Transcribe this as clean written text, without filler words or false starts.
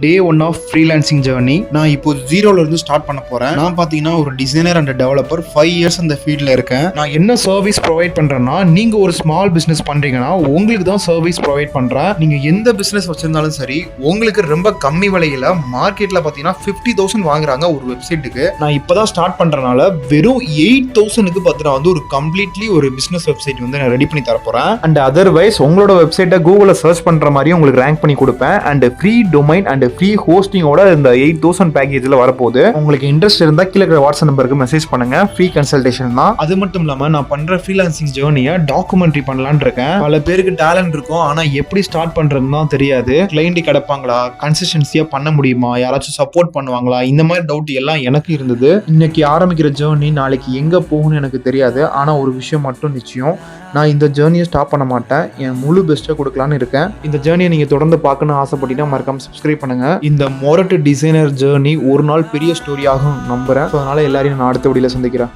Day one of freelancing journey. நான் இப்போ ஜீரோல இருந்து ஸ்டார்ட் பண்ண போறேன். நான் பாத்தீங்கன்னா ஒரு டிசைனர் அண்ட் டெவலப்பர் 5 இயர்ஸ் அந்த ஃபீல்ட்ல இருக்கேன். நான் என்ன சர்வீஸ் ப்ரொவைட் பண்றேன்னா, நீங்க ஒரு ஸ்மால் பிசினஸ் பண்றீங்கன்னா உங்களுக்கு தான் சர்வீஸ் ப்ரொவைட் பண்றேன். நீங்க எந்த பிசினஸ் வச்சிருந்தாலும் சரி, உங்களுக்கு ரொம்ப கம்மி விலையில மார்க்கெட்ல பாத்தீங்கன்னா 50,000 வாங்குறாங்க ஒரு வெப்சைட்டுக்கு. நான் இப்பதான் ஸ்டார்ட் பண்றதுனால வெறும் 8,000க்கு பாத்தீங்கன்னா வந்து ஒரு கம்ப்ளீட்லி ஒரு பிசினஸ் வெப்சைட் வந்து நான் ரெடி பண்ணி தர போறேன். அண்ட் அதர்வைஸ் உங்களோட வெப்சைட்டை கூகுள்ல சர்ச் பண்ற மாதிரி உங்களுக்கு ரேங்க் பண்ணி கொடுப்பேன். And free domain and free ஹோஸ்டிங்கோட இந்த 8,000 பேக்கேஜ்ல வரப்போகுது. உங்களுக்கு இன்ட்ரெஸ்ட் இருந்தா கீழே இருக்கிற வாட்ஸ்அப் நம்பருக்கு மெசேஜ் பண்ணுங்க. ஃப்ரீ கன்சல்டேஷன் தான். அது மட்டும் இல்லாம நான் பண்ற ஃப்ரீலான்சிங் ஜேர்னியை டாக்குமெண்ட்ரி பண்ணலான்னு இருக்கேன். பல பேருக்கு டேலண்ட் இருக்கும், ஆனா எப்படி ஸ்டார்ட் பண்றதுன்னு தான் தெரியாது. கிளைண்ட் கிடைப்பாங்களா, கன்சிஸ்டன்சியா பண்ண முடியுமா, யாராச்சும் சப்போர்ட் பண்ணுவாங்களா, இந்த மாதிரி டவுட் எல்லாம் எனக்கு இருந்தது. இன்னைக்கு ஆரம்பிக்கிற ஜேர்னி நாளைக்கு எங்க போகும்னு எனக்கு தெரியாது. ஆனா ஒரு விஷயம் மட்டும் நிச்சயம், நான் இந்த ஜேர்னியை ஸ்டாப் பண்ண மாட்டேன். என் முழு பெஸ்ட்டை கொடுக்கலான்னு இருக்கேன். இந்த ஜேர்னியை நீங்க தொடர்ந்து பார்க்கணும்னு ஆசைப்பட்டீங்கன்னா மறக்காம சப்ஸ்கிரைப் பண்ணுங்க. இந்த மொரட்டு டிசைனர் ஜேர்னி ஒரு நாள் பெரிய ஸ்டோரியாகும் நம்புறேன். அதனால எல்லாரையும் நான் அடுத்த வீடியோல சந்திக்கிறேன்.